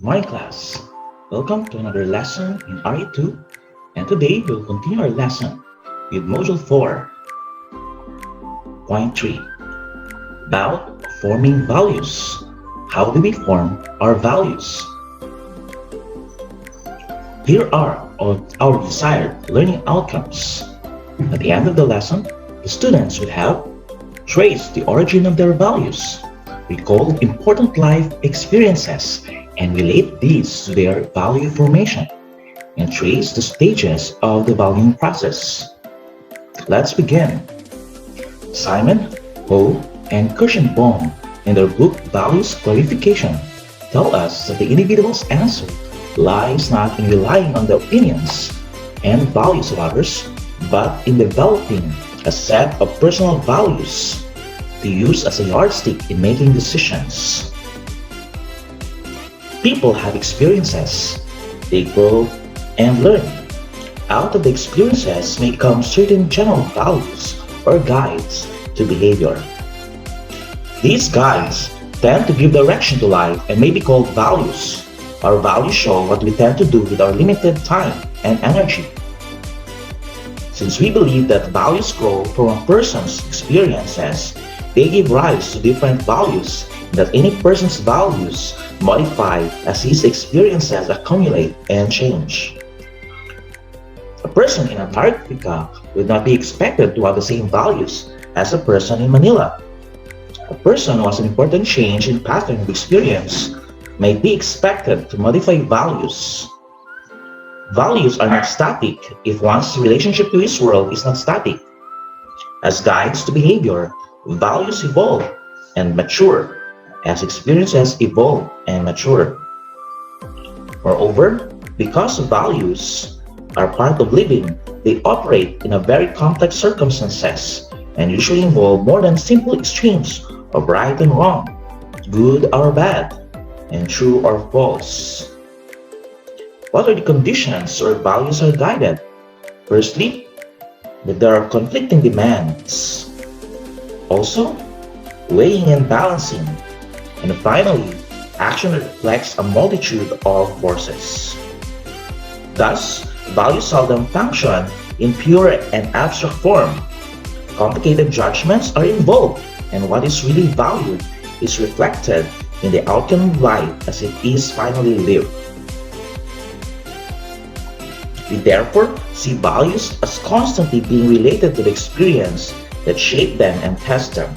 My class. Welcome to another lesson in RE2, and today we'll continue our lesson with Module 4.3 about forming values. How do we form our values? Here are our desired learning outcomes. At the end of the lesson, the students will have traced the origin of their values, recall important life experiences, and relate these to their value formation, and trace the stages of the valuing process. Let's begin. Simon, Ho, and Kirschenbaum, in their book Values Clarification, tell us that the individual's answer lies not in relying on the opinions and values of others, but in developing a set of personal values to use as a yardstick in making decisions. People have experiences. They grow and learn. Out of the experiences may come certain general values or guides to behavior. These guides tend to give direction to life and may be called values. Our values show what we tend to do with our limited time and energy. Since we believe that values grow from a person's experiences, they give rise to different values, and that any person's values modify as his experiences accumulate and change. A person in Antarctica would not be expected to have the same values as a person in Manila. A person who has an important change in pattern of experience may be expected to modify values. Values are not static if one's relationship to his world is not static. As guides to behavior, values evolve and mature as experiences evolve and mature. Moreover, because values are part of living, they operate in a very complex circumstances and usually involve more than simple extremes of right and wrong, good or bad, and true or false. What are the conditions where values are guided? Firstly, that there are conflicting demands. Also, weighing and balancing. And finally, action reflects a multitude of forces. Thus, values seldom function in pure and abstract form. Complicated judgments are involved, and what is really valued is reflected in the outcome of life as it is finally lived. We therefore see values as constantly being related to the experience that shape them and test them.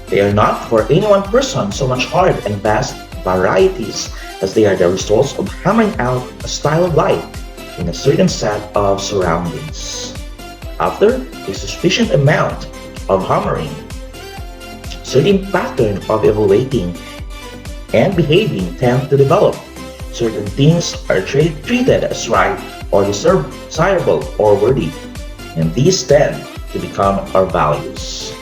They are not for any one person so much hard and vast varieties as they are the results of hammering out a style of life in a certain set of surroundings. After a sufficient amount of hammering, certain pattern of evaluating and behaving tend to develop. Certain things are treated as right or desirable or worthy, and these tend to become our values.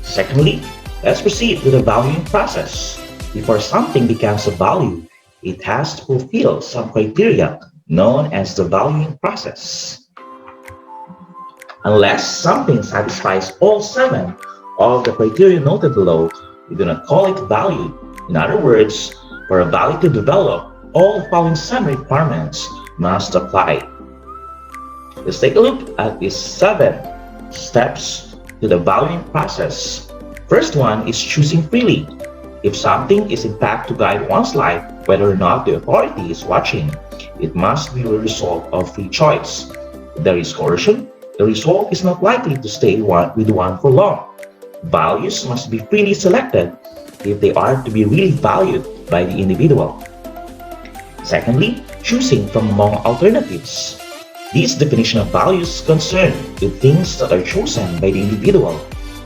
Secondly, let's proceed with the valuing process. Before something becomes a value, it has to fulfill some criteria known as the valuing process. Unless something satisfies all 7 of the criteria noted below, we do not call it valued. In other words, for a value to develop, all the following 7 requirements must apply. Let's take a look at these 7 steps to the valuing process. First one is choosing freely. If something is in fact to guide one's life, whether or not the authority is watching, it must be the result of free choice. If there is coercion, the result is not likely to stay with one for long. Values must be freely selected if they are to be really valued by the individual. Secondly, choosing from among alternatives. This definition of values is concerned with things that are chosen by the individual,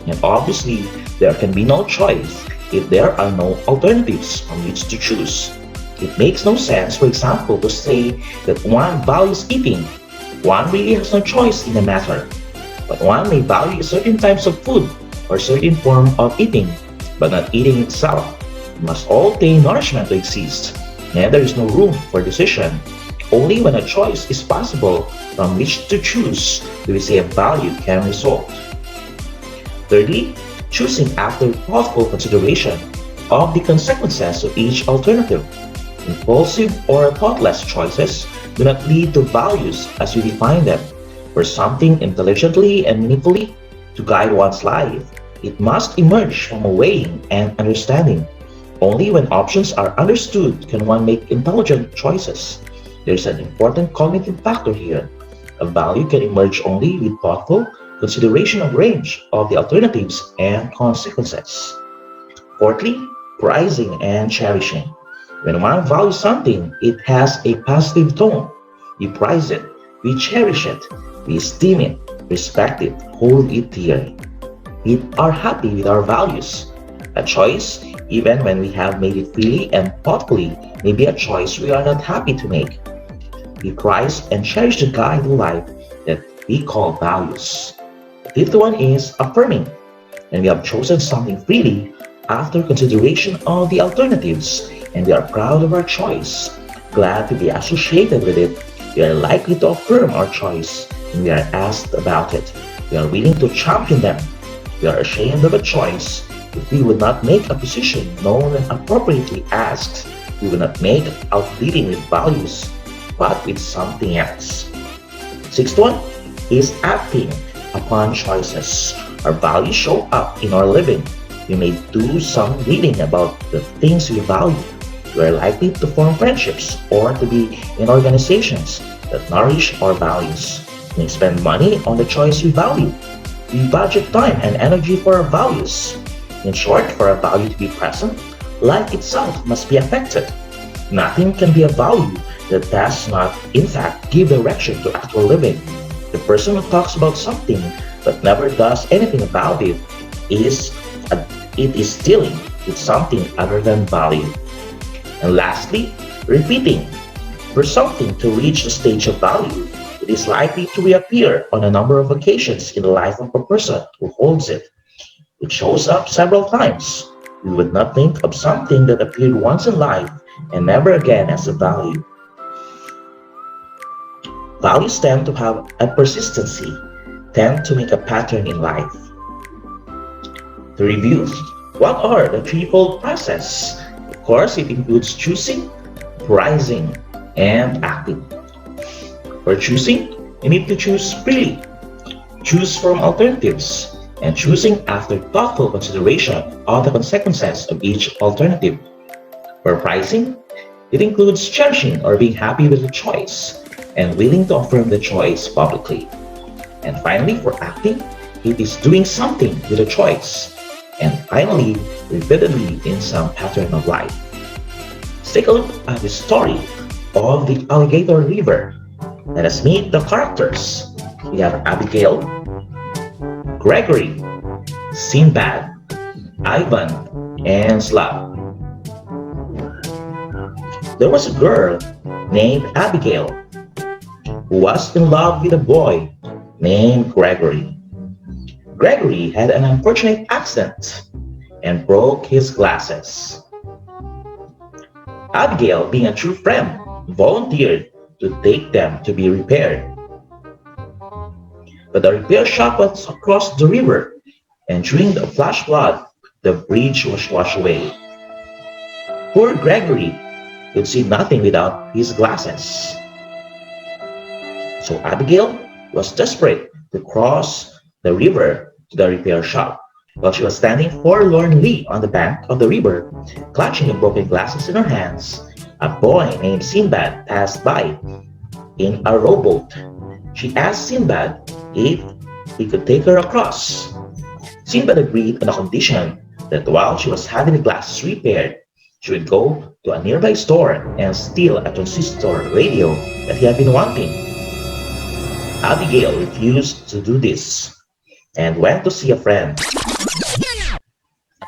and obviously there can be no choice if there are no alternatives from which to choose. It makes no sense, for example, to say that one values eating. One really has no choice in the matter, but one may value certain types of food or certain form of eating, but not eating itself. It must all obtain nourishment to exist, and there is no room for decision. Only when a choice is possible from which to choose do we say a value can result. Thirdly, choosing after thoughtful consideration. of the consequences of each alternative. Impulsive or thoughtless choices do not lead to values as we define them. For something intelligently and meaningfully to guide one's life, it must emerge from a weighing and understanding. Only when options are understood can one make intelligent choices. There's an important cognitive factor here. A value can emerge only with thoughtful consideration of range of the alternatives and consequences. Fourthly, prizing and cherishing. When one values something, it has a positive tone. We prize it, we cherish it, we esteem it, respect it, hold it dear. We are happy with our values. A choice, even when we have made it freely and thoughtfully, may be a choice we are not happy to make. We prize and cherish the guide in life that we call values. The fifth one is affirming. When we have chosen something freely after consideration of the alternatives and we are proud of our choice, glad to be associated with it, we are likely to affirm our choice when we are asked about it. We are willing to champion them. We are ashamed of a choice if we would not make a position known and appropriately asked. We will not make out leading with values, but with something else. Sixth one is acting upon choices. Our values show up in our living. We may do some reading about the things we value. We are likely to form friendships or to be in organizations that nourish our values. We spend money on the choice we value. We budget time and energy for our values. In short, for a value to be present, life itself must be affected. Nothing can be a value that does not, in fact, give direction to actual living. The person who talks about something but never does anything about it is it is dealing with something other than value. And lastly, repeating. For something to reach the stage of value, it is likely to reappear on a number of occasions in the life of a person who holds it. It shows up several times. We would not think of something that appeared once in life and never again as a value. Values tend to have a persistency, tend to make a pattern in life. To review, what are the threefold process? Of course, it includes choosing, prizing, and acting. For choosing, you need to choose freely. Choose from alternatives, and choosing after thoughtful consideration of the consequences of each alternative. For prizing, it includes cherishing or being happy with the choice and willing to affirm the choice publicly. And finally, for acting, it is doing something with a choice. And finally, repeatedly in some pattern of life. Let's take a look at the story of the Alligator River. Let us meet the characters. We have Abigail, Gregory, Sinbad, Ivan, and Slav. There was a girl named Abigail who was in love with a boy named Gregory. Gregory had an unfortunate accident and broke his glasses. Abigail, being a true friend, volunteered to take them to be repaired. But the repair shop was across the river, and during the flash flood, the bridge was washed away. Poor Gregory could see nothing without his glasses. So Abigail was desperate to cross the river to the repair shop. While she was standing forlornly on the bank of the river, clutching the broken glasses in her hands, a boy named Sinbad passed by in a rowboat. She asked Sinbad if he could take her across. Sinbad agreed on the condition that while she was having the glasses repaired, she would go to a nearby store and steal a transistor radio that he had been wanting. Abigail refused to do this and went to see a friend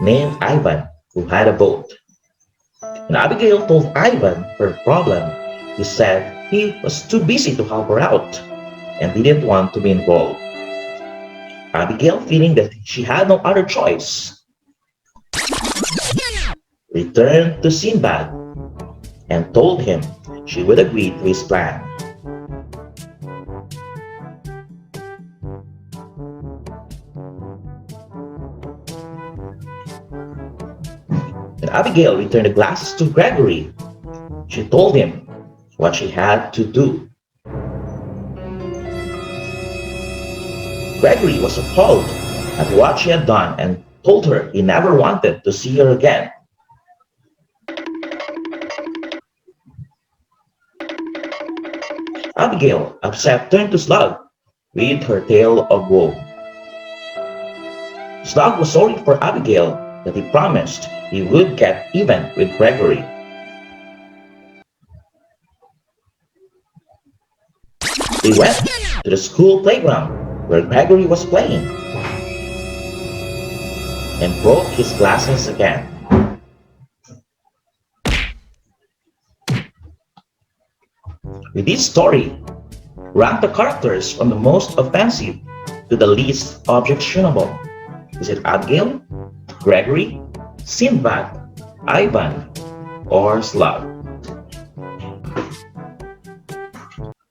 named Ivan who had a boat. When Abigail told Ivan her problem, he said he was too busy to help her out and didn't want to be involved. Abigail, feeling that she had no other choice, returned to Sinbad and told him she would agree to his plan. And Abigail returned the glasses to Gregory. She told him what she had to do. Gregory was appalled at what she had done and told her he never wanted to see her again. Abigail, upset, turned to Slug with her tale of woe. Slug was sorry for Abigail that he promised he would get even with Gregory. They went to the school playground where Gregory was playing and broke his glasses again. With this story, rank the characters from the most offensive to the least objectionable. Is it Abigail, Gregory, Sinbad, Ivan, or Slug?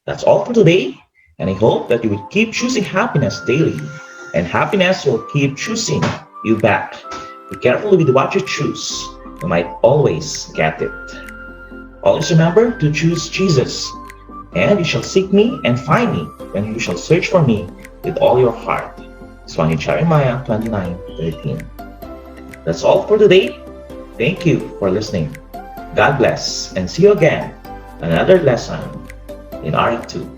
That's all for today, and I hope that you will keep choosing happiness daily, and happiness will keep choosing you back. Be careful with what you choose. You might always get it. Always remember to choose Jesus, and you shall seek me and find me when you shall search for me with all your heart. It's found in Jeremiah 29:13. That's all for today. Thank you for listening. God bless, and see you again. Another lesson in R2.